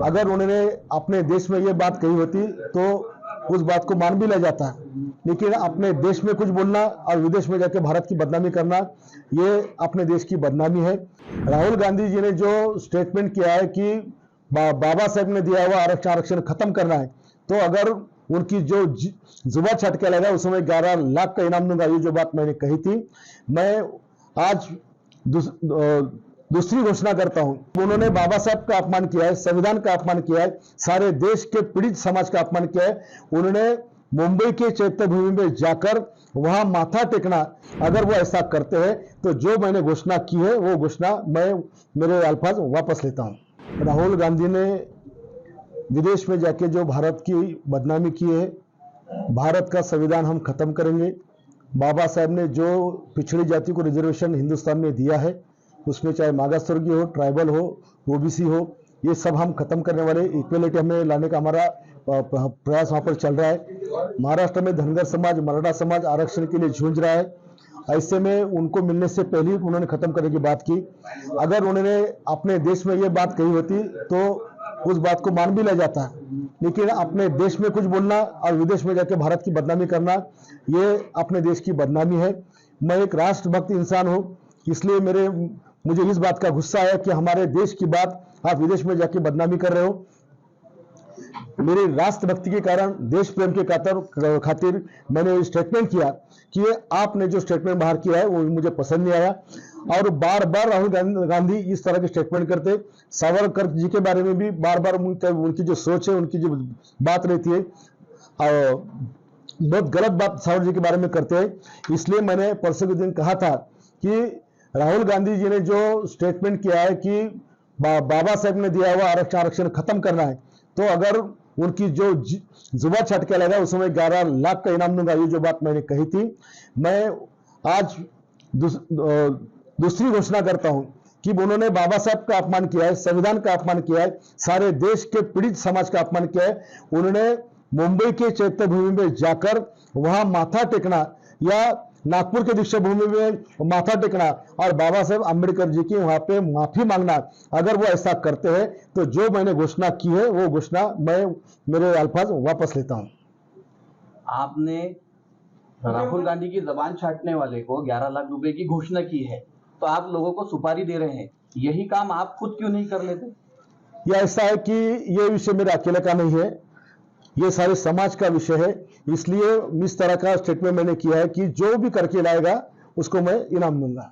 अगर उन्होंने अपने देश में ये बात कही होती तो उस बात को मान भी लिया जाता है, लेकिन अपने देश में कुछ बोलना और विदेश में जाकर भारत की बदनामी करना, ये अपने देश की बदनामी है। राहुल गांधी जी ने जो स्टेटमेंट किया है कि बाबा साहब ने दिया हुआ आरक्षण खत्म करना है, तो अगर उनकी जो जुबान छटके लगा उस समय 11 लाख का इनाम दूंगा, ये जो बात मैंने कही थी, मैं आज दूसरी घोषणा करता हूं। उन्होंने बाबा साहब का अपमान किया है, संविधान का अपमान किया है, सारे देश के पीड़ित समाज का अपमान किया है। उन्होंने मुंबई के चैत्य भूमि में जाकर वहां माथा टेकना, अगर वो ऐसा करते हैं तो जो मैंने घोषणा की है वो घोषणा मैं मेरे अल्फाज वापस लेता हूं। राहुल गांधी ने विदेश में जाके जो भारत की बदनामी की है, भारत का संविधान हम खत्म करेंगे। बाबा साहब ने जो पिछड़ी जाति को रिजर्वेशन हिंदुस्तान में दिया है, उसमें चाहे मागास वर्गीय हो, ट्राइबल हो, ओबीसी हो, ये सब हम खत्म करने वाले, इक्वलिटी हमें लाने का हमारा प्रयास वहां पर चल रहा है। महाराष्ट्र में धनगर समाज, मराठा समाज आरक्षण के लिए जूझ रहा है। ऐसे में उनको मिलने से पहले उन्होंने खत्म करने की बात की। अगर उन्होंने अपने देश में ये बात कही होती तो उस बात को मान भी लिया जाता है, लेकिन अपने देश में कुछ बोलना और विदेश में जाकर भारत की बदनामी करना, ये अपने देश की बदनामी है। मैं एक राष्ट्रभक्त इंसान हूं, इसलिए मुझे इस बात का गुस्सा है कि हमारे देश की बात आप विदेश में जाके बदनामी कर रहे हो। मेरी राष्ट्रभक्ति के कारण, देश प्रेम के खातिर मैंने स्टेटमेंट किया कि ये आपने जो स्टेटमेंट बाहर किया है वो मुझे पसंद नहीं आया। और बार बार राहुल गांधी इस तरह के स्टेटमेंट करते। सावरकर जी के बारे में भी बार बार उनकी जो सोच है, उनकी जो बात रहती है, बहुत गलत बात सावरकर जी के बारे में करते हैं। इसलिए मैंने परसों के दिन कहा था कि राहुल गांधी जी ने जो स्टेटमेंट किया है कि बाबा साहब ने दिया हुआ आरक्षण खत्म करना है, तो अगर उनकी जो जुबान छटके लगा उस समय 11 लाख का इनाम दूंगा, ये जो बात मैंने कही थी, मैं आज दूसरी घोषणा करता हूं कि उन्होंने बाबा साहब का अपमान किया है, संविधान का अपमान किया है, सारे देश के पीड़ित समाज का अपमान किया है। उन्होंने मुंबई के चैत्य भूमि में जाकर वहां माथा टेकना या नागपुर के दीक्षा भूमि में माथा टेकना और बाबा साहेब आंबेडकर जी की वहां पे माफी मांगना, अगर वो ऐसा करते हैं तो जो मैंने घोषणा की है वो घोषणा मैं मेरे अल्फाज वापस लेता हूं। आपने राहुल गांधी की जबान छाटने वाले को 11 लाख रुपए की घोषणा की है, तो आप लोगों को सुपारी दे रहे हैं, यही काम आप खुद क्यों नहीं कर लेते? या ऐसा है कि ये विषय मेरे अकेले का नहीं है, ये सारे समाज का विषय है। इसलिए इस तरह का स्टेटमेंट मैंने किया है कि जो भी करके लाएगा उसको मैं इनाम दूंगा।